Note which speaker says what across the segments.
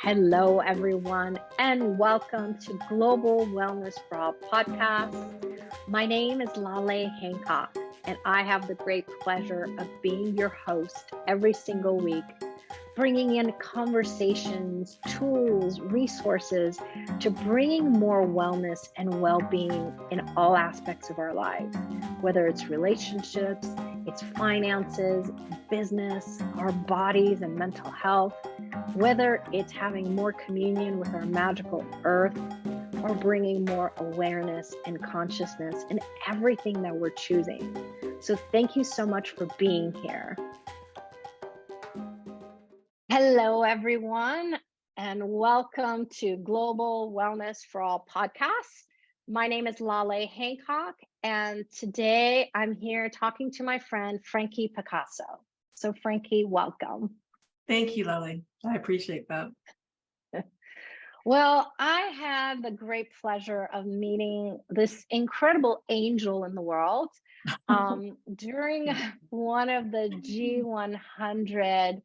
Speaker 1: Hello, everyone, and welcome to Global Wellness for All podcast. My name is Lale Hancock, and I have the great pleasure of being your host every single week, bringing in conversations, tools, resources to bringing more wellness and well-being in all aspects of our lives, whether it's relationships, it's finances, business, our bodies and mental health, whether it's having more communion with our magical earth or bringing more awareness and consciousness in everything that we're choosing. So thank you so much for being here. Hello, everyone, and welcome to Global Wellness for All podcast. My name is Lale Hancock, and today I'm here talking to my friend, Frankie Picasso. So Frankie, welcome.
Speaker 2: Thank you, Lily. I appreciate that.
Speaker 1: Well, I had the great pleasure of meeting this incredible angel in the world during one of the G100,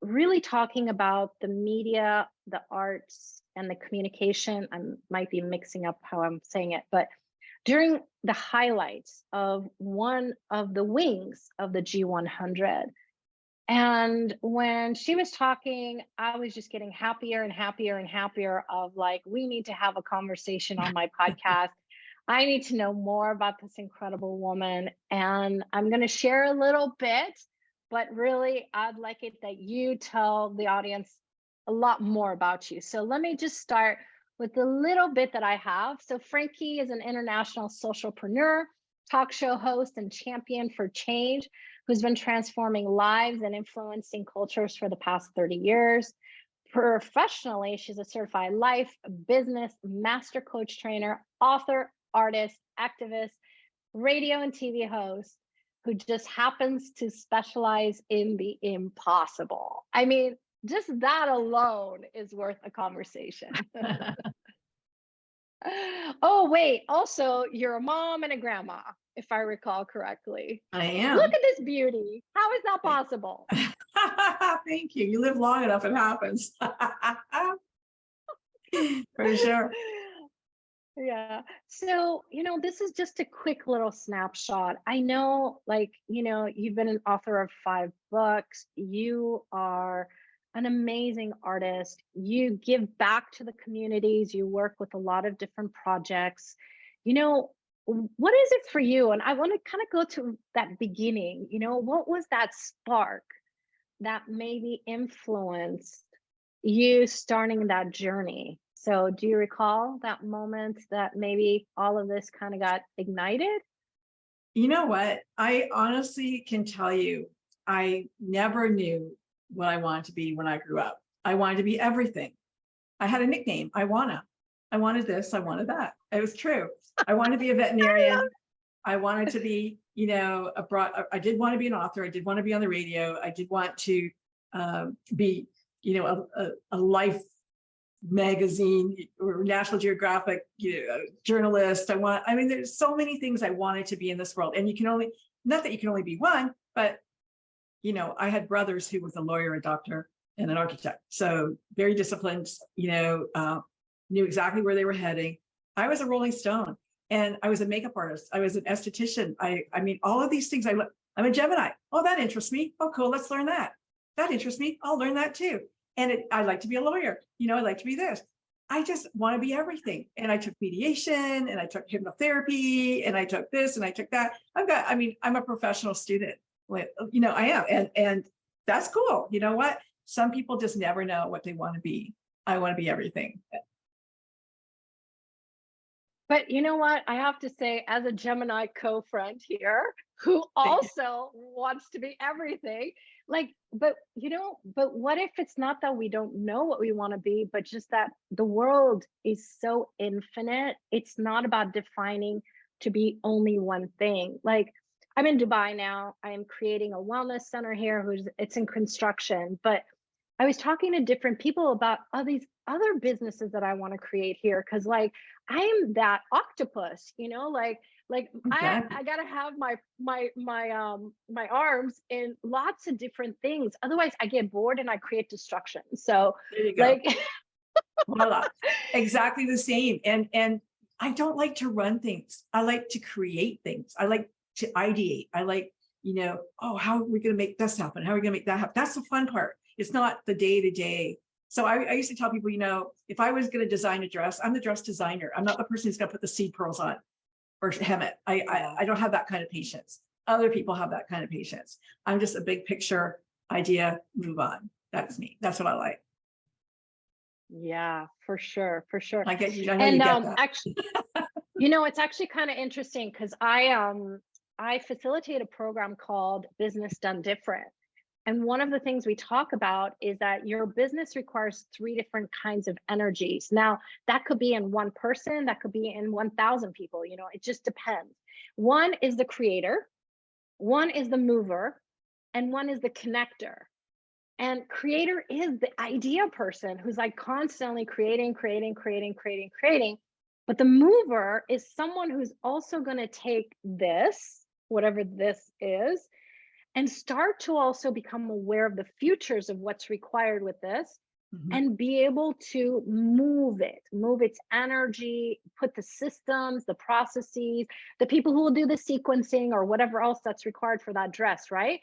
Speaker 1: really talking about the media, the arts, and the communication. I might be mixing up how I'm saying it, but during the highlights of one of the wings of the G100. And when she was talking, I was just getting happier and happier and happier of like, we need to have a conversation on my podcast. I need to know more about this incredible woman. And I'm going to share a little bit, but really, I'd like it that you tell the audience a lot more about you. So let me just start with the little bit that I have. So Frankie is an international socialpreneur, talk show host, and champion for change, who's been transforming lives and influencing cultures for the past 30 years. Professionally, she's a certified life, business, master coach trainer, author, artist, activist, radio and TV host, who just happens to specialize in the impossible. I mean, just that alone is worth a conversation. Oh, wait, also, you're a mom and a grandma, if I recall correctly.
Speaker 2: I am.
Speaker 1: Look at this beauty. How is that possible?
Speaker 2: Thank you. You live long enough, it happens. For sure.
Speaker 1: Yeah. So, this is just a quick little snapshot. I know, you've been an author of 5 books. You are an amazing artist. You give back to the communities. You work with a lot of different projects. What is it for you? And I want to kind of go to that beginning. What was that spark that maybe influenced you starting that journey? So do you recall that moment that maybe all of this kind of got ignited?
Speaker 2: You know what? I honestly can tell you, I never knew what I wanted to be when I grew up. I wanted to be everything. I had a nickname. I wanted this. I wanted that. It was true. I wanted to be a veterinarian. I wanted to be, I did want to be an author. I did want to be on the radio. I did want to be, a life magazine or National Geographic, journalist. There's so many things I wanted to be in this world. And not that you can only be one, but, I had brothers who was a lawyer, a doctor, and an architect. So very disciplined, knew exactly where they were heading. I was a Rolling Stone, and I was a makeup artist. I was an esthetician. All of these things. I'm a Gemini. Oh, that interests me. Oh, cool. Let's learn that. That interests me. I'll learn that too. And I'd like to be a lawyer. I like to be this. I just want to be everything. And I took mediation, and I took hypnotherapy, and I took this, and I took that. I'm a professional student. I am. And that's cool. You know what? Some people just never know what they want to be. I want to be everything.
Speaker 1: But you know what? I have to say, as a Gemini co-friend here, who also wants to be everything, but what if it's not that we don't know what we want to be, but just that the world is so infinite. It's not about defining to be only one thing. Like, I'm in Dubai now. I am creating a wellness center here it's in construction, but I was talking to different people about all these other businesses that I want to create here because like I am that octopus, like I
Speaker 2: Exactly.
Speaker 1: gotta have my arms in lots of different things. Otherwise I get bored and I create destruction. So
Speaker 2: There you go.
Speaker 1: like
Speaker 2: Voila. Exactly the same. And I don't like to run things. I like to create things. I like to ideate. I like, oh, how are we going to make this happen? How are we going to make that happen? That's the fun part. It's not the day to day. So I used to tell people, if I was going to design a dress, I'm the dress designer. I'm not the person who's going to put the seed pearls on or hem it.
Speaker 1: yeah.
Speaker 2: I don't have that kind of patience. Other people have that kind of patience. I'm just a big picture idea, move on. That's me. That's what I like.
Speaker 1: Yeah, for sure, for sure.
Speaker 2: I get you. I know you
Speaker 1: And
Speaker 2: get that.
Speaker 1: actually, it's actually kind of interesting because I facilitate a program called Business Done Different. And one of the things we talk about is that your business requires three different kinds of energies. Now, that could be in one person, that could be in 1,000 people, it just depends. One is the creator, one is the mover, and one is the connector. And creator is the idea person who's like constantly creating, creating, creating, creating, creating. But the mover is someone who's also going to take this, whatever this is, and start to also become aware of the futures of what's required with this
Speaker 2: Mhm.
Speaker 1: and be able to move its energy, put the systems, the processes, the people who will do the sequencing or whatever else that's required for that dress, right?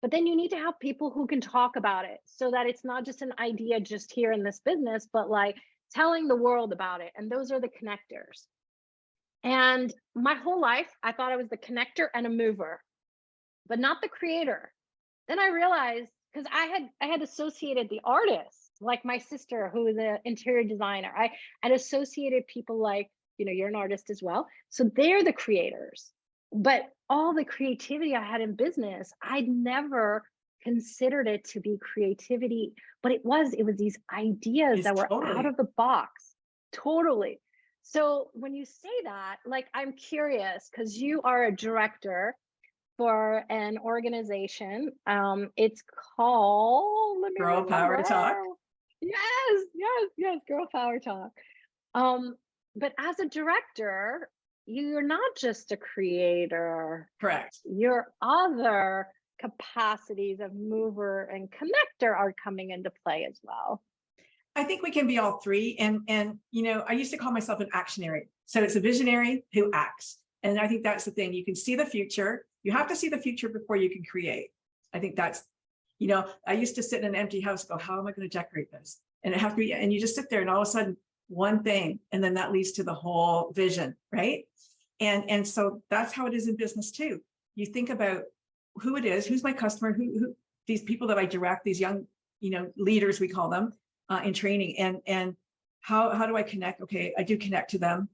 Speaker 1: But then you need to have people who can talk about it so that it's not just an idea just here in this business, but like telling the world about it. And those are the connectors. And my whole life, I thought I was the connector and a mover, but not the creator. Then I realized because I had associated the artist, like my sister, who is an interior designer. I had associated people like, you're an artist as well. So they're the creators. But all the creativity I had in business, I'd never considered it to be creativity, but it was these ideas
Speaker 2: It's
Speaker 1: that were out
Speaker 2: totally
Speaker 1: of the box. Totally. So when you say that, like I'm curious because you are a director for an organization. It's called, let me
Speaker 2: girl power talk.
Speaker 1: remember. Yes, yes, yes, Girl Power Talk. Um, but as a director, you're not just a creator,
Speaker 2: Correct.
Speaker 1: your other capacities of mover and connector are coming into play as well.
Speaker 2: I think we can be all three. And I used to call myself an actionary. So it's a visionary who acts. And I think that's the thing. You can see the future. You have to see the future before you can create. I think that's, I used to sit in an empty house, go, how am I going to decorate this? And it have to be, and you just sit there and all of a sudden one thing, and then that leads to the whole vision, right? And so that's how it is in business too. You think about who it is, who's my customer, who these people that I direct, these young, leaders, we call them, in training, and how do I connect? Okay, I do connect to them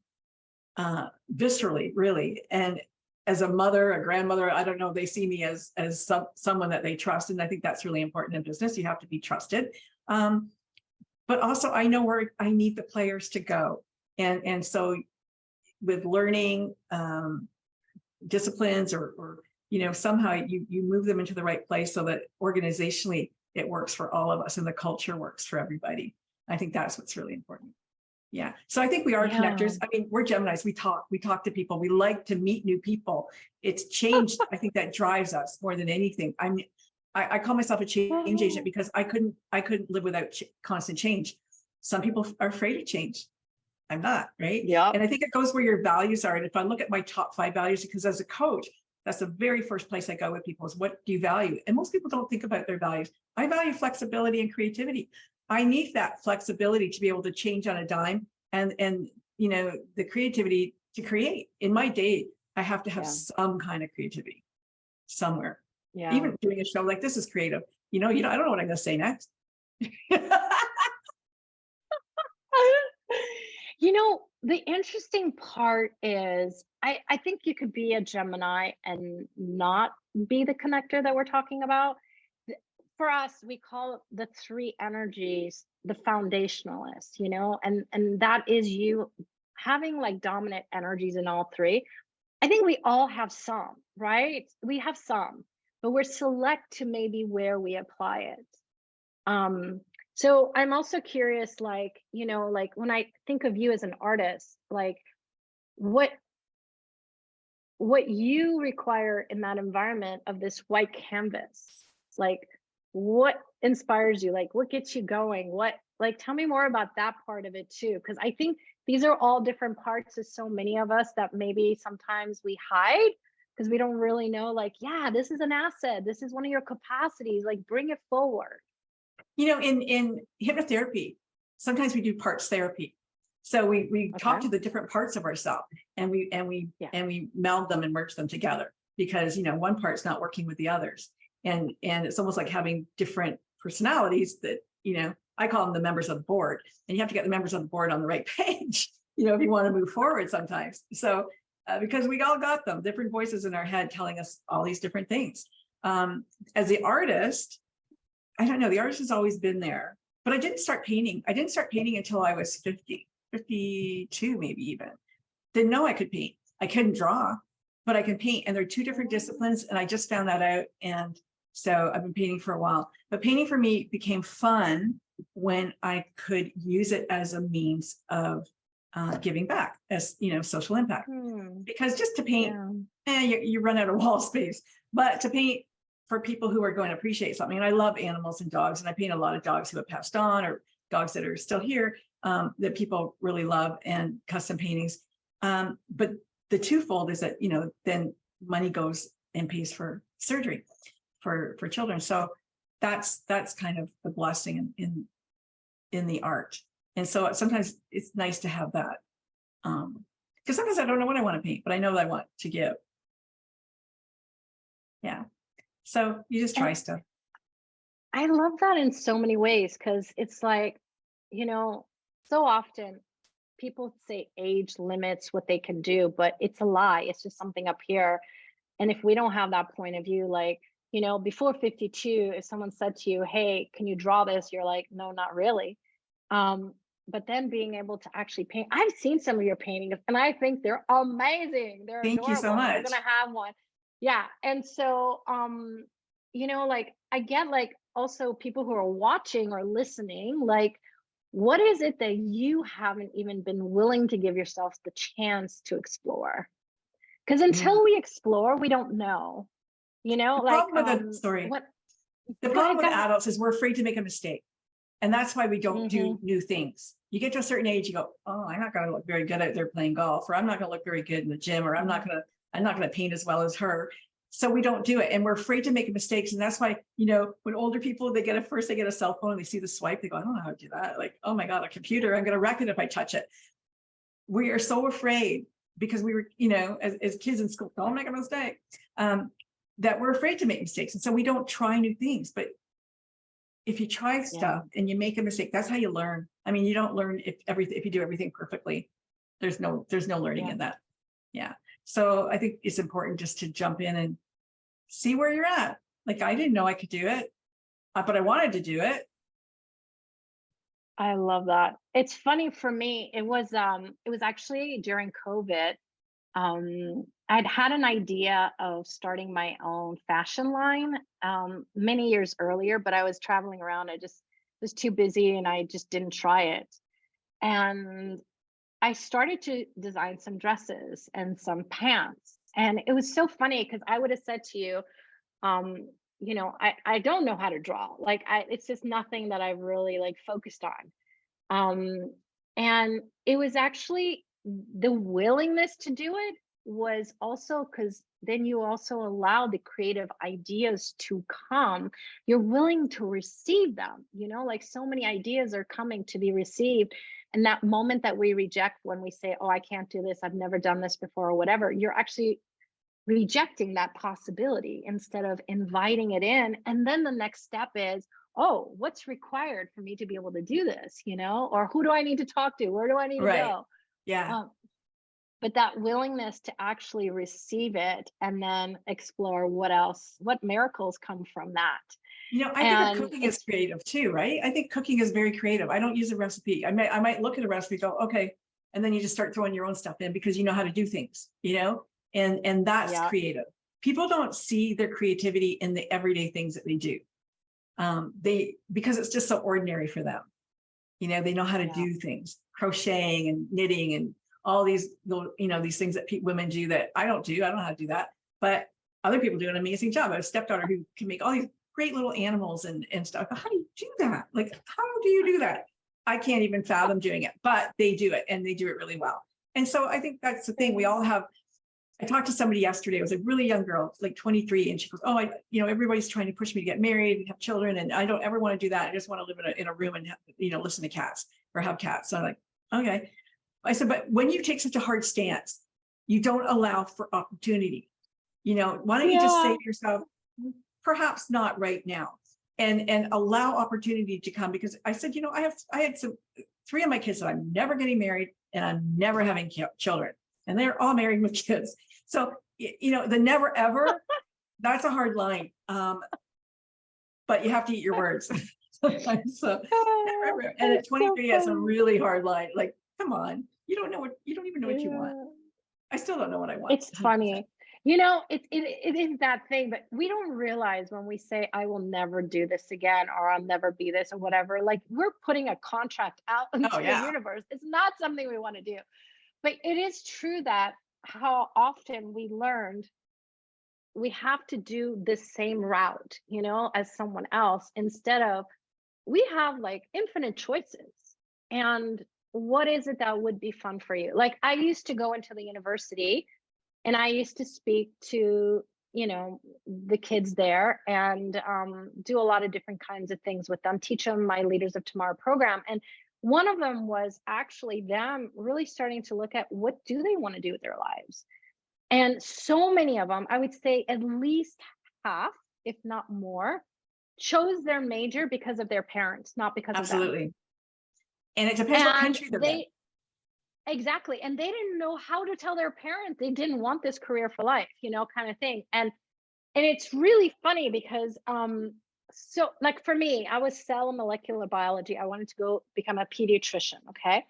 Speaker 2: viscerally, really, and as a mother, a grandmother, I don't know, they see me as someone that they trust, and I think that's really important in business. You have to be trusted, but also I know where I need the players to go, and so with learning disciplines or somehow you move them into the right place so that organizationally it works for all of us and the culture works for everybody. I think that's what's really important. Yeah. So I think we are
Speaker 1: Yeah.
Speaker 2: connectors. I mean, we're Geminis. We talk to people. We like to meet new people. It's changed. I think that drives us more than anything. I call myself a change agent because I couldn't live without constant change. Some people are afraid of change. I'm not, right?
Speaker 1: Yep.
Speaker 2: And I think it goes where your values are. And if I look at my top 5 values, because as a coach, that's the very first place I go with people is what do you value? And most people don't think about their values. I value flexibility and creativity. I need that flexibility to be able to change on a dime and the creativity to create. In my day, I have to have some kind of creativity somewhere.
Speaker 1: Yeah.
Speaker 2: Even doing a show like this is creative. I don't know what I'm going to say next.
Speaker 1: The interesting part is I think you could be a Gemini and not be the connector that we're talking about. For us, we call the three energies the foundationalist, and that is you having like dominant energies in all three. I think we all have some, right? We have some, but we're select to maybe where we apply it. So I'm also curious, like, like when I think of you as an artist, like what what you require in that environment of this white canvas, like what inspires you, like what gets you going, what, like tell me more about that part of it too, because I think these are all different parts of so many of us that maybe sometimes we hide because we don't really know, like, yeah, this is an asset, this is one of your capacities, like bring it forward.
Speaker 2: In hypnotherapy, sometimes we do parts therapy. So we talk
Speaker 1: Okay.
Speaker 2: to the different parts of ourselves, and
Speaker 1: Yeah.
Speaker 2: we meld them and merge them together, because one part's not working with the others. And it's almost like having different personalities that, I call them the members of the board, and you have to get the members of the board on the right page, if you want to move forward sometimes. So because we all got them, different voices in our head telling us all these different things. As the artist, I don't know, the artist has always been there, but I didn't start painting. I didn't start painting until I was 50, 52, maybe even. Didn't know I could paint. I couldn't draw, but I can paint. And they're two different disciplines. And I just found that out. And so I've been painting for a while. But painting for me became fun when I could use it as a means of giving back, as social impact. Because just to paint,
Speaker 1: Yeah.
Speaker 2: you run out of wall space. But to paint for people who are going to appreciate something, and I love animals and dogs, and I paint a lot of dogs who have passed on, or dogs that are still here, that people really love, and custom paintings. But the twofold is that, then money goes and pays for surgery for children. So that's kind of the blessing in the art. And so sometimes it's nice to have that. Because sometimes I don't know what I want to paint, but I know that I want to give. Yeah. So you just try
Speaker 1: And
Speaker 2: stuff.
Speaker 1: I love that in so many ways because it's like, so often people say age limits what they can do, but it's a lie. It's just something up here. And if we don't have that point of view, like, before 52, if someone said to you, hey, can you draw this? You're like, no, not really. But then being able to actually paint, I've seen some of your paintings and I think they're amazing. They're
Speaker 2: Thank you so
Speaker 1: adorable. We're
Speaker 2: much.
Speaker 1: gonna have one. Yeah. And so like I get like also people who are watching or listening, like what is it that you haven't even been willing to give yourself the chance to explore? Because
Speaker 2: Yeah.
Speaker 1: until we explore, we don't know.
Speaker 2: The
Speaker 1: Like
Speaker 2: problem with it, sorry,
Speaker 1: what
Speaker 2: the
Speaker 1: go
Speaker 2: problem
Speaker 1: ahead,
Speaker 2: with
Speaker 1: go ahead.
Speaker 2: adults is we're afraid to make a mistake. And that's why we don't do
Speaker 1: Hmm.
Speaker 2: new things. You get to a certain age, you go, oh, I'm not going to look very good out there playing golf, or I'm not going to look very good in the gym, or I'm not going to paint as well as her. So we don't do it. And we're afraid to make mistakes. And that's why, when older people, they get a cell phone and they see the swipe, they go, I don't know how to do that. Like, oh my God, a computer, I'm going to wreck it if I touch it. We are so afraid because we were, as kids in school, don't make a mistake, that we're afraid to make mistakes. And so we don't try new things. But if you try
Speaker 1: Yeah.
Speaker 2: stuff and you make a mistake, that's how you learn. I mean, you don't learn if you do everything perfectly. There's no learning
Speaker 1: Yeah.
Speaker 2: in that. Yeah. So I think it's important just to jump in and see where you're at. Like, I didn't know I could do it, but I wanted to do it.
Speaker 1: I love that. It's funny for me, it was actually during COVID. I'd had an idea of starting my own fashion line many years earlier, but I was traveling around. I just was too busy and I just didn't try it. And I started to design some dresses and some pants. And it was so funny because I would have said to you, I don't know how to draw. Like it's just nothing that I've really like focused on. And it was actually the willingness to do it was also because then you also allow the creative ideas to come. You're willing to receive them, like so many ideas are coming to be received. And that moment that we reject when we say, oh, I can't do this, I've never done this before, or whatever, you're actually rejecting that possibility instead of inviting it in. And then the next step is, oh, what's required for me to be able to do this, or who do I need to talk to? Where do I need to
Speaker 2: Right.
Speaker 1: go?
Speaker 2: Yeah.
Speaker 1: But that willingness to actually receive it and then explore what miracles come from that.
Speaker 2: I think of
Speaker 1: And
Speaker 2: cooking as
Speaker 1: it's,
Speaker 2: creative too, right? I think cooking is very creative. I don't use a recipe. I might look at a recipe, go, okay, and then you just start throwing your own stuff in because you know how to do things, and that's
Speaker 1: yeah,
Speaker 2: creative. People don't see their creativity in the everyday things that they do. because it's just so ordinary for them. They know how to
Speaker 1: Yeah.
Speaker 2: do things, crocheting and knitting and all these little, these things that women do that I don't do. I don't know how to do that, but other people do an amazing job. I have a stepdaughter who can make all these great little animals and stuff. How do you do that? Like, how do you do that? I can't even fathom doing it, but they do it, and they do it really well. And so I think that's the thing. We all have. I talked to somebody yesterday. It was a really young girl, like 23, and she goes, "Oh, everybody's trying to push me to get married and have children, and I don't ever want to do that. I just want to live in a room and listen to cats or have cats." So I'm like, okay. I said, but when you take such a hard stance, you don't allow for opportunity. Why don't you just say to yourself, perhaps not right now, and allow opportunity to come? Because I said, I had 3 of my kids that I'm never getting married and I'm never having children, and they're all married with kids. So, the never ever, that's a hard line. But you have to eat your words. Sometimes. So, never ever. And at 23, that's a really hard line. Like, come on, you don't even know what you want. I still don't know what I want.
Speaker 1: It's funny. It is that thing, but we don't realize when we say, I will never do this again, or I'll never be this, or whatever, like we're putting a contract out into the universe. It's not something we want to do. But it is true that how often we learned we have to do the same route, as someone else, instead of we have like infinite choices. And what is it that would be fun for you? Like I used to go into the university and I used to speak to, the kids there and do a lot of different kinds of things with them, teach them my Leaders of Tomorrow program. And one of them was actually them really starting to look at what do they want to do with their lives. And so many of them, I would say at least half, if not more, chose their major because of their parents, not because of them.
Speaker 2: Absolutely. And it depends what country they're in.
Speaker 1: Exactly. And they didn't know how to tell their parents they didn't want this career for life, kind of thing. And it's really funny because so like for me, I was cell and molecular biology. I wanted to go become a pediatrician. Okay.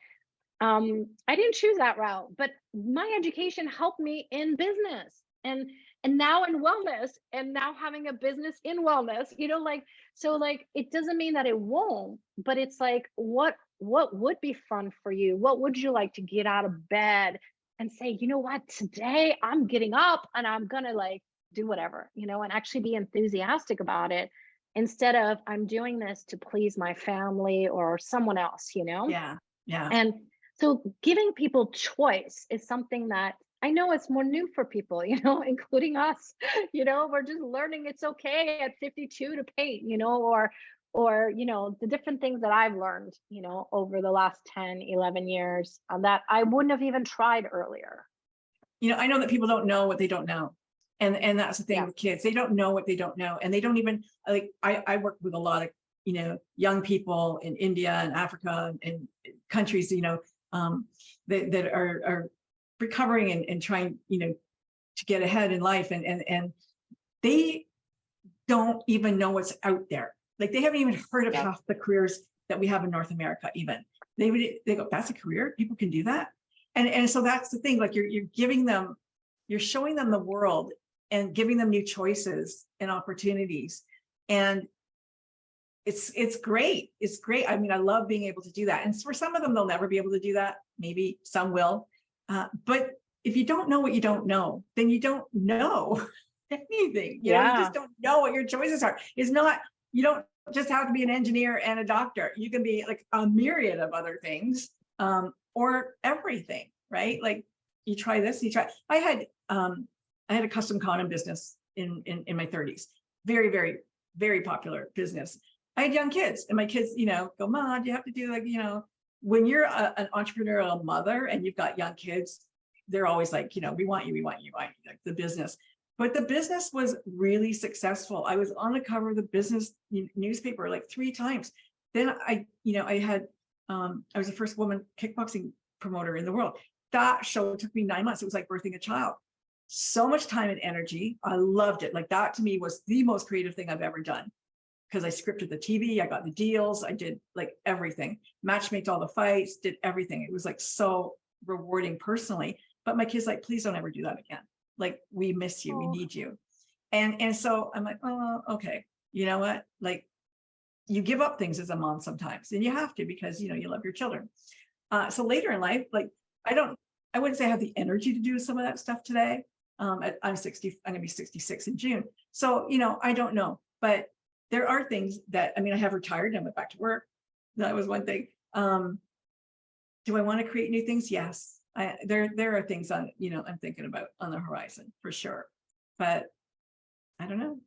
Speaker 1: I didn't choose that route, but my education helped me in business and now in wellness, and now having a business in wellness, so like it doesn't mean that it won't, but it's like what would be fun for you? What would you like to get out of bed and say, you know what, today I'm getting up and I'm gonna like do whatever, and actually be enthusiastic about it instead of I'm doing this to please my family or someone else,
Speaker 2: Yeah.
Speaker 1: And so giving people choice is something that I know it's more new for people, including us. We're just learning it's okay at 52 to paint, or the different things that I've learned, over the last 10, 11 years that I wouldn't have even tried earlier.
Speaker 2: I know that people don't know what they don't know. And that's the thing with kids. They don't know what they don't know. And they don't even, like, I work with a lot of, young people in India and Africa and countries, that are recovering and trying, to get ahead in life. And they don't even know what's out there. Like they haven't even heard of half the careers that we have in North America. Even they go, that's a career. People can do that. And so that's the thing. Like you're giving them, you're showing them the world and giving them new choices and opportunities. And it's great. It's great. I mean, I love being able to do that. And for some of them, they'll never be able to do that. Maybe some will. But if you don't know what you don't know, then you don't know anything. You just don't know what your choices are. It's not, you don't just have to be an engineer and a doctor. You can be like a myriad of other things, or everything, right? Like you try this, you try. I had a custom condom business in my 30s. Very, very, very popular business. I had young kids, and my kids, go, Mom, you have to do like, when you're an entrepreneurial mother and you've got young kids, they're always like, we want you, like the business. But the business was really successful. I was on the cover of the business newspaper like 3 times. Then I was the first woman kickboxing promoter in the world. That show took me 9 months. It was like birthing a child. So much time and energy. I loved it. Like that to me was the most creative thing I've ever done, because I scripted the TV, I got the deals, I did like everything, matchmaked all the fights, did everything. It was like so rewarding personally. But my kids like, please don't ever do that again. Like we miss you, we need you. And so I'm like, oh, okay. You know what? Like you give up things as a mom sometimes, and you have to, because, you love your children. So later in life, like, I wouldn't say I have the energy to do some of that stuff today. I'm 60, I'm gonna be 66 in June. So, I don't know, but there are things that, I have retired and I went back to work. That was one thing. Do I want to create new things? Yes. There are things I'm thinking about on the horizon for sure, but I don't know.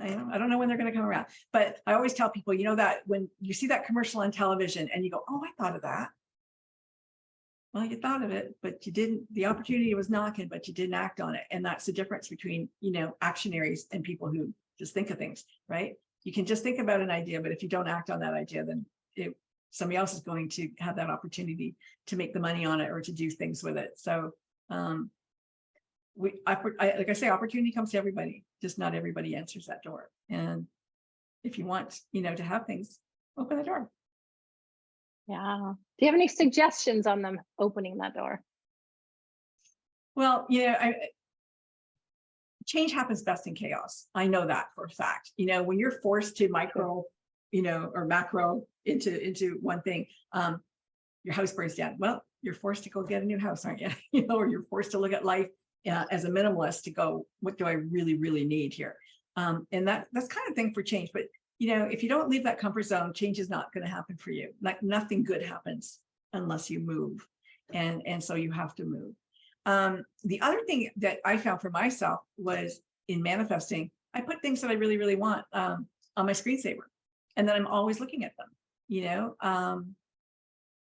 Speaker 2: I don't know when they're going to come around, but I always tell people, that when you see that commercial on television and you go, oh, I thought of that. Well, you thought of it, but you didn't, the opportunity was knocking, but you didn't act on it. And that's the difference between, actionaries and people who just think of things, right? You can just think about an idea, but if you don't act on that idea, then somebody else is going to have that opportunity to make the money on it or to do things with it. So, like I say, opportunity comes to everybody, just not everybody answers that door. And if you want, to have things, open the door.
Speaker 1: Yeah. Do you have any suggestions on them opening that door?
Speaker 2: Well, change happens best in chaos. I know that for a fact. When you're forced to micro, or macro into one thing, your house burns down. Well, you're forced to go get a new house, aren't you? Or you're forced to look at life as a minimalist to go, what do I really, really need here? And that's kind of thing for change. But if you don't leave that comfort zone, change is not going to happen for you. Like, nothing good happens unless you move. And so you have to move. The other thing that I found for myself was in manifesting, I put things that I really, really want on my screensaver. And then I'm always looking at them.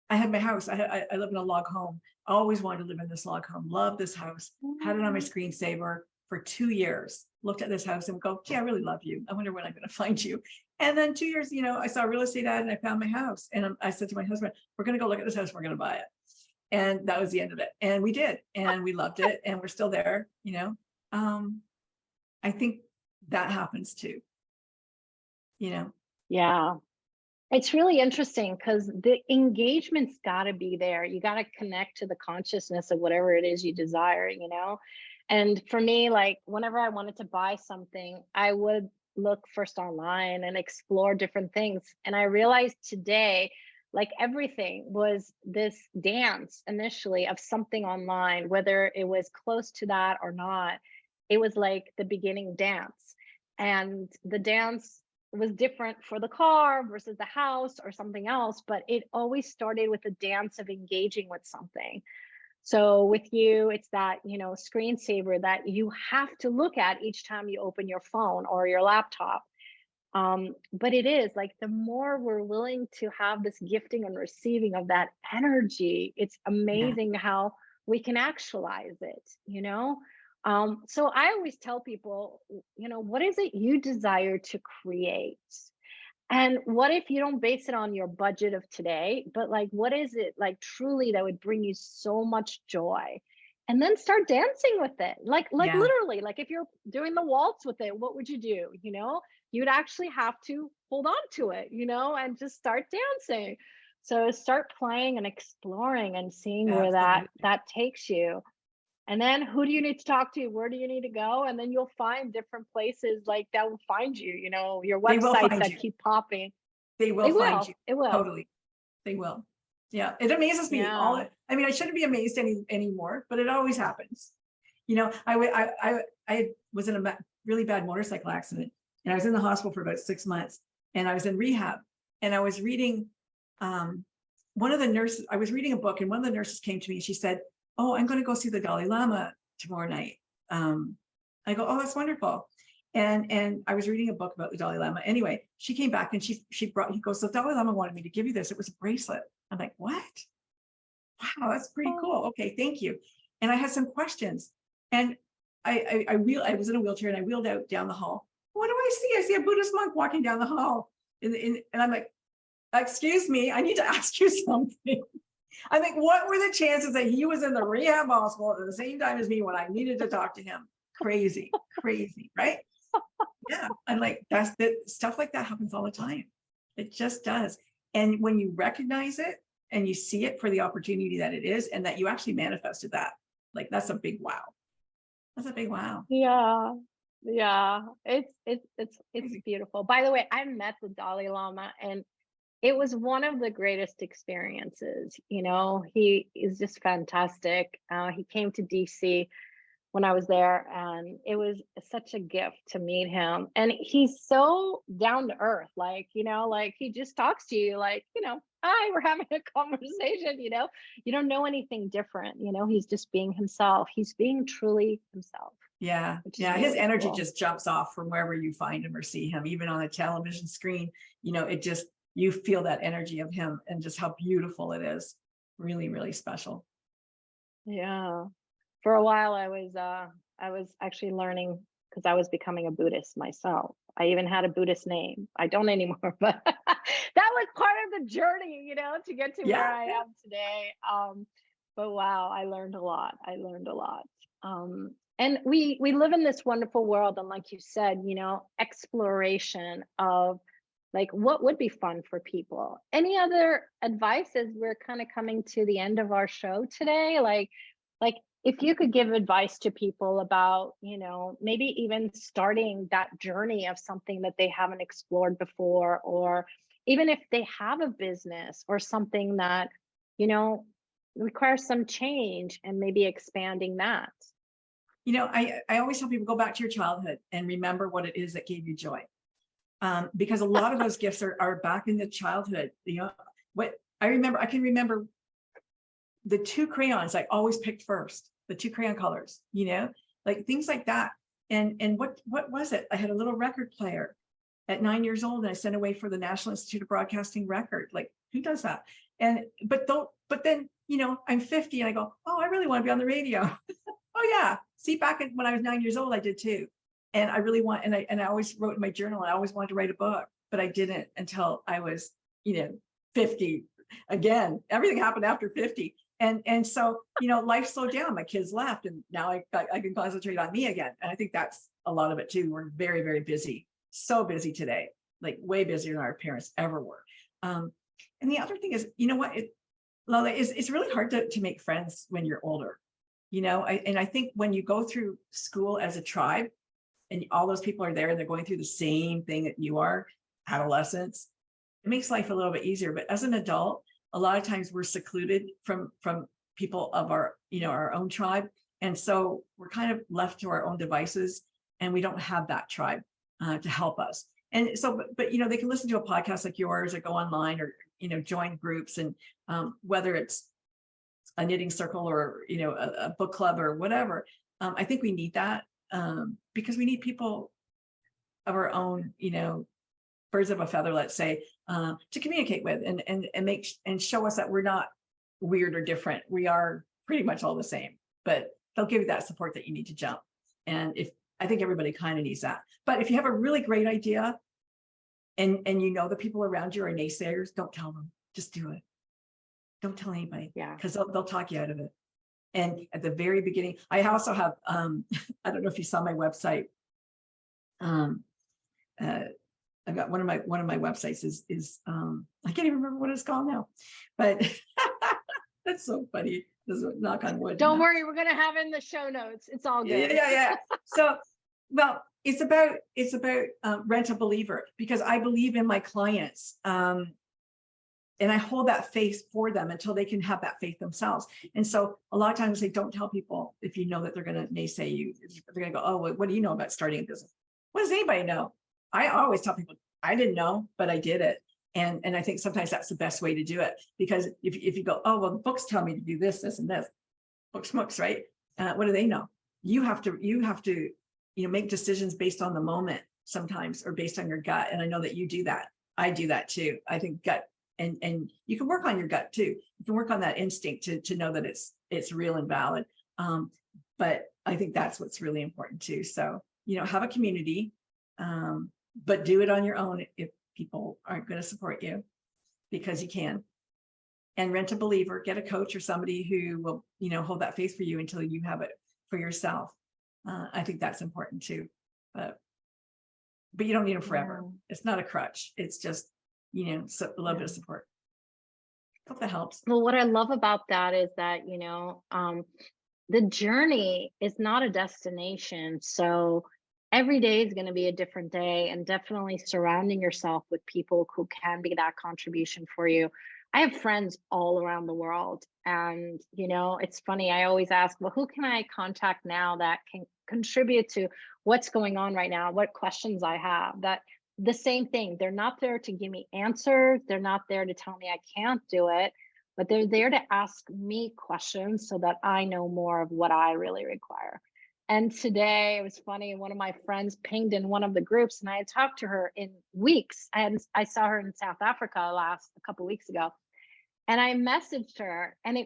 Speaker 2: I had my house. I live in a log home. I always wanted to live in this log home. Love this house. Had it on my screensaver for 2 years. Looked at this house and go, gee, I really love you. I wonder when I'm going to find you. And then 2 years, I saw a real estate ad and I found my house. And I said to my husband, we're going to go look at this house. We're going to buy it. And that was the end of it. And we did. And we loved it. And we're still there. I think that happens too.
Speaker 1: Yeah. It's really interesting because the engagement's got to be there. You got to connect to the consciousness of whatever it is you desire, And for me, like, whenever I wanted to buy something, I would look first online and explore different things. And I realized today, like, everything was this dance initially of something online, whether it was close to that or not. It was like the beginning dance. And the dance was different for the car versus the house or something else, but it always started with a dance of engaging with something. So with you, it's that, screensaver that you have to look at each time you open your phone or your laptop. But it is like, the more we're willing to have this gifting and receiving of that energy, it's amazing how we can actualize it. So I always tell people, what is it you desire to create? And what if you don't base it on your budget of today, but like, what is it like truly that would bring you so much joy? And then start dancing with it. Like literally, like, if you're doing the waltz with it, what would you do? You'd actually have to hold on to it, and just start dancing. So start playing and exploring and seeing where that takes you. And then who do you need to talk to? Where do you need to go? And then you'll find different places like that will find you, your websites that keep popping.
Speaker 2: They will find you.
Speaker 1: It will.
Speaker 2: Totally. They will. Yeah. It amazes me. I shouldn't be amazed anymore, but it always happens. I was in a really bad motorcycle accident and I was in the hospital for about 6 months and I was in rehab and I was reading, one of the nurses, I was reading a book and one of the nurses came to me and she said, oh, I'm going to go see the Dalai Lama tomorrow night. I go, oh, that's wonderful. And I was reading a book about the Dalai Lama. Anyway, she came back and he goes, the Dalai Lama wanted me to give you this. It was a bracelet. I'm like, what? Wow, that's pretty cool. Okay, thank you. And I had some questions. And I was in a wheelchair and I wheeled out down the hall. What do I see? I see a Buddhist monk walking down the hall. And I'm like, excuse me, I need to ask you something. I think, what were the chances that he was in the rehab hospital at the same time as me when I needed to talk to him? Crazy, right? Yeah. I'm like, stuff like that happens all the time. It just does. And when you recognize it and you see it for the opportunity that it is, and that you actually manifested that, like, that's a big wow. That's a big wow.
Speaker 1: Yeah. Yeah, it's beautiful. By the way, I met the Dalai Lama, and it was one of the greatest experiences. He is just fantastic. He came to DC when I was there, and it was such a gift to meet him. And he's so down to earth, like he just talks to you like, hi, we're having a conversation. You don't know anything different. He's just being himself. He's being truly himself,
Speaker 2: Yeah,
Speaker 1: which is
Speaker 2: yeah. His
Speaker 1: really
Speaker 2: energy
Speaker 1: cool.
Speaker 2: just jumps off from wherever you find him or see him, even on a television screen. It just, you feel that energy of him and just how beautiful it is. Really, really special.
Speaker 1: Yeah. For a while I was actually learning because I was becoming a Buddhist myself. I even had a Buddhist name. I don't anymore, but that was part of the journey, to get to where
Speaker 2: Yeah,
Speaker 1: I
Speaker 2: yeah.
Speaker 1: am today. But wow, I learned a lot. I learned a lot. And we live in this wonderful world, and like you said, exploration of like what would be fun for people. Any other advice as we're kind of coming to the end of our show today? Like if you could give advice to people about, maybe even starting that journey of something that they haven't explored before, or even if they have a business or something that, you know, requires some change and maybe expanding that.
Speaker 2: I always tell people, go back to your childhood and remember what it is that gave you joy. Because a lot of those gifts are back in the childhood. What I can remember the two crayons I always picked first, the two crayon colors, like things like that. And what was it? I had a little record player at 9 years old, and I sent away for the National Institute of Broadcasting record. Like, who does that? But then, I'm 50 and I go, oh, I really want to be on the radio. Oh yeah. See, when I was 9 years old, I did too. And I really want, and I always wrote in my journal, I always wanted to write a book, but I didn't until I was, 50. Again, everything happened after 50. And so, life slowed down. My kids left, and now I can concentrate on me again. And I think that's a lot of it too. We're very, very busy, so busy today, like way busier than our parents ever were. And the other thing is, what, Lola, it's really hard to make friends when you're older. I think when you go through school as a tribe and all those people are there and they're going through the same thing that you are, adolescence, it makes life a little bit easier. But as an adult, a lot of times we're secluded from people of our own tribe. And so we're kind of left to our own devices, and we don't have that tribe to help us. And so, but they can listen to a podcast like yours, or go online, or, join groups. And whether it's a knitting circle, or a book club, or whatever, I think we need that, because we need people of our own, birds of a feather, let's say, to communicate with, and make and show us that we're not weird or different. We are pretty much all the same, but they'll give you that support that you need to jump. And I think everybody kind of needs that. But if you have a really great idea, and the people around you are naysayers, don't tell them. Just do it. Don't tell anybody,
Speaker 1: Yeah.
Speaker 2: because they'll talk you out of it. And at the very beginning, I also have, I don't know if you saw my website. I've got one of my websites is I can't even remember what it's called now, but that's so funny. Knock on wood.
Speaker 1: Don't worry, we're gonna have in the show notes. It's all good.
Speaker 2: Yeah. So, well, it's about Rent a Believer, because I believe in my clients. And I hold that faith for them until they can have that faith themselves. And so a lot of times I say, don't tell people if you know that they're going to naysay you. They're going to go, oh, well, what do you know about starting a business? What does anybody know? I always tell people, I didn't know, but I did it. And I think sometimes that's the best way to do it, because if you go, oh, well, the books tell me to do this, this, and this, books, right? What do they know? You have to, make decisions based on the moment sometimes, or based on your gut. And I know that you do that. I do that too. I think gut. And you can work on your gut too. You can work on that instinct to know that it's real and valid. But I think that's what's really important too. So, have a community, but do it on your own if people aren't going to support you, because you can. And Rent a Believer, get a coach or somebody who will, hold that faith for you until you have it for yourself. I think that's important too. But you don't need them forever. Yeah. It's not a crutch. It's just, a little bit of support. Hope that helps.
Speaker 1: Well, what I love about that is that, the journey is not a destination. So every day is going to be a different day, and definitely surrounding yourself with people who can be that contribution for you. I have friends all around the world, and it's funny, I always ask, well, who can I contact now that can contribute to what's going on right now, what questions I have. That the same thing, they're not there to give me answers, they're not there to tell me I can't do it, but they're there to ask me questions so that I know more of what I really require. And today it was funny. One of my friends pinged in one of the groups, and I had talked to her in weeks. I saw her in South Africa a couple weeks ago, and I messaged her, and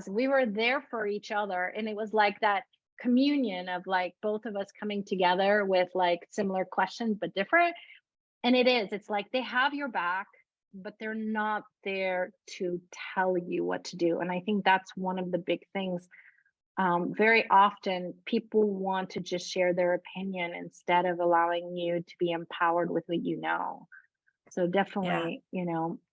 Speaker 1: we were there for each other, and it was like that communion of like both of us coming together with like similar questions but different. And it's like they have your back, but they're not there to tell you what to do. And I think that's one of the big things. Very often people want to just share their opinion instead of allowing you to be empowered with what you know. So
Speaker 2: Yeah.
Speaker 1: definitely,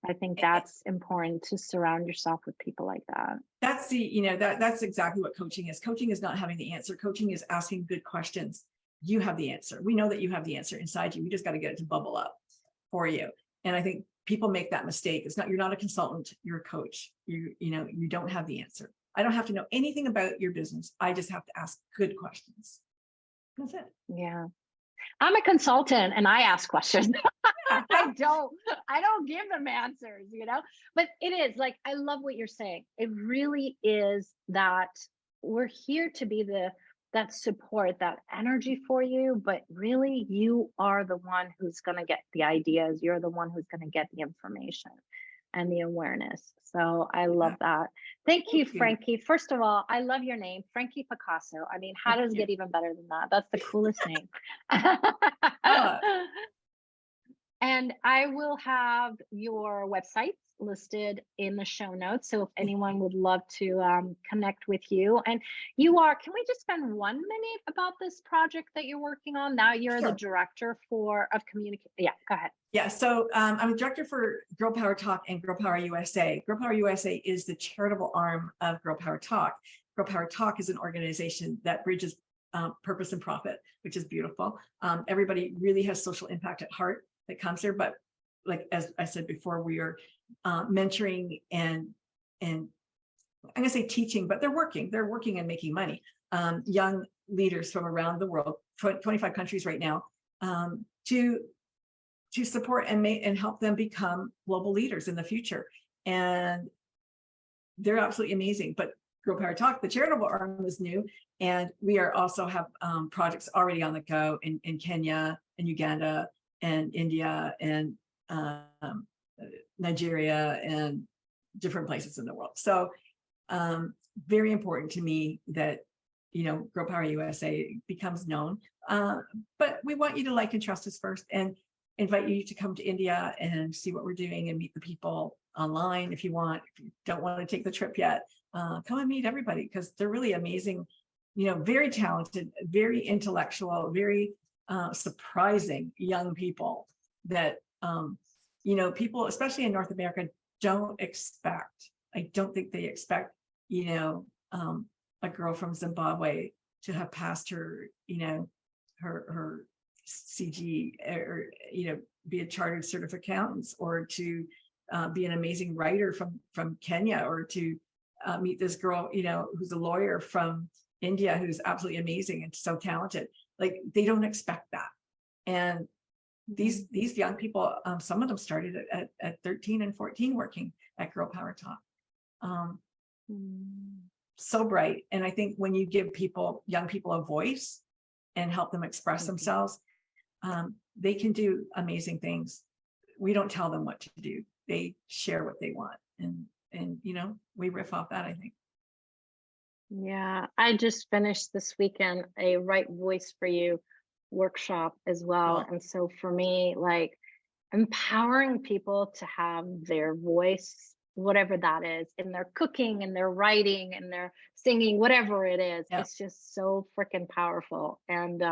Speaker 1: I think that's important, to surround yourself with people like that.
Speaker 2: That's that's exactly what coaching is. Coaching is not having the answer. Coaching is asking good questions. You have the answer. We know that you have the answer inside you. We just got to get it to bubble up for you. And I think people make that mistake. You're not a consultant, you're a coach. You don't have the answer. I don't have to know anything about your business. I just have to ask good questions. That's it.
Speaker 1: Yeah. I'm a consultant and I ask questions.
Speaker 2: Yeah.
Speaker 1: I don't give them answers, but it is like, I love what you're saying. It really is that we're here to be that support, that energy for you, but really you are the one who's going to get the ideas. You're the one who's going to get the information and the awareness. So I love
Speaker 2: Yeah.
Speaker 1: that. Thank you,
Speaker 2: Thank you.
Speaker 1: Frankie. First of all, I love your name, Frankie Picasso. I mean, how
Speaker 2: Thank
Speaker 1: does it
Speaker 2: you.
Speaker 1: get even better than that? That's the coolest name.
Speaker 2: Oh,
Speaker 1: And I will have your websites listed in the show notes. So if anyone would love to connect with you, and can we just spend 1 minute about this project that you're working on? Now you're the
Speaker 2: sure.
Speaker 1: director of communication. Yeah, go ahead.
Speaker 2: Yeah, so I'm a director for Girl Power Talk and Girl Power USA. Girl Power USA is the charitable arm of Girl Power Talk. Girl Power Talk is an organization that bridges purpose and profit, which is beautiful. Everybody really has social impact at heart that comes there, but like as I said before, we are mentoring and I'm gonna say teaching, but they're working and making money. Young leaders from around the world, 25 countries right now, to support and help them become global leaders in the future. And they're absolutely amazing. But Girl Power Talk, the charitable arm, is new. And we also have projects already on the go in Kenya and Uganda and India and Nigeria and different places in the world. So very important to me that, Girl Power USA becomes known. But we want you to like and trust us first, and invite you to come to India and see what we're doing and meet the people online if you want. If you don't want to take the trip yet, come and meet everybody, because they're really amazing, very talented, very intellectual, very surprising young people that, people, especially in North America, don't expect. I don't think they expect, a girl from Zimbabwe to have passed her, her CG, or be a chartered certificate accountant, or to be an amazing writer from Kenya, or to meet this girl who's a lawyer from India who's absolutely amazing and so talented. Like, they don't expect that. And these young people, some of them started at 13 and 14 working at Girl Power Talk. So bright. And I think when you give young people a voice and help them express themselves, they can do amazing things. We don't tell them what to do. They share what they want. And we riff off that, I think.
Speaker 1: Yeah, I just finished this weekend a Right Voice for You workshop as well.
Speaker 2: Cool.
Speaker 1: And so for me, like, empowering people to have their voice, whatever that is, in their cooking and their writing and their singing, whatever it is,
Speaker 2: Yeah.
Speaker 1: it's just so freaking powerful. And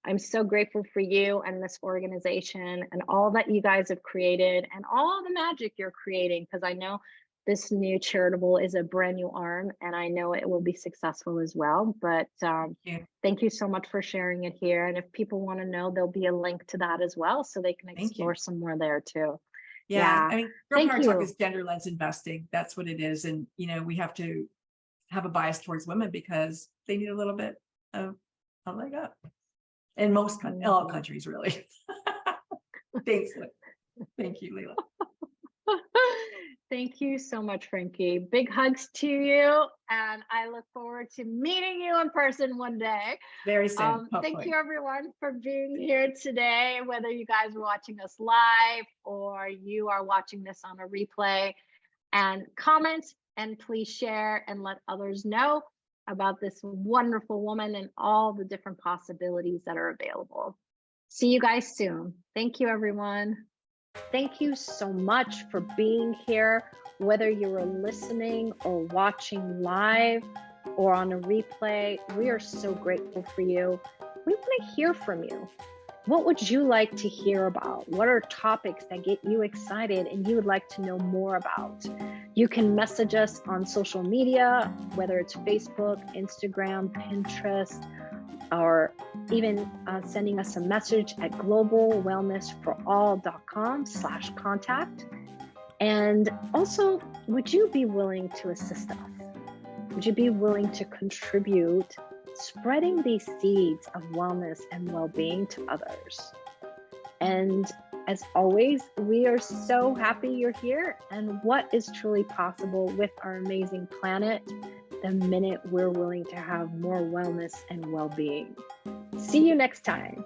Speaker 1: I'm so grateful for you and this organization and all that you guys have created and all the magic you're creating, because I know this new charitable is a brand new arm, and I know it will be successful as well. But
Speaker 2: Yeah.
Speaker 1: thank you so much for sharing it here. And if people want to know, there'll be a link to that as well, so they can
Speaker 2: Thank you.
Speaker 1: explore some more there too.
Speaker 2: Yeah.
Speaker 1: Yeah,
Speaker 2: I mean, Girl
Speaker 1: thank
Speaker 2: Power Talk
Speaker 1: you.
Speaker 2: is gender lens investing. That's what it is. And, we have to have a bias towards women because they need a little bit of a leg up in all countries, really. Thanks. Thank you, Leila.
Speaker 1: Thank you so much, Frankie. Big hugs to you. And I look forward to meeting you in person one day.
Speaker 2: Very soon.
Speaker 1: Thank you, everyone, for being here today, whether you guys are watching us live or you are watching this on a replay. And comment and please share and let others know about this wonderful woman and all the different possibilities that are available. See you guys soon. Thank you, everyone. Thank you so much for being here, whether you were listening or watching live or on a replay. We are so grateful for you. We want to hear from you. What would you like to hear about? What are topics that get you excited and you would like to know more about? You can message us on social media, whether it's Facebook, Instagram, Pinterest, or even sending us a message at globalwellnessforall.com/contact. And also, would you be willing to assist us? Would you be willing to contribute spreading these seeds of wellness and well-being to others? And as always, we are so happy you're here and what is truly possible with our amazing planet the minute we're willing to have more wellness and well-being. See you next time.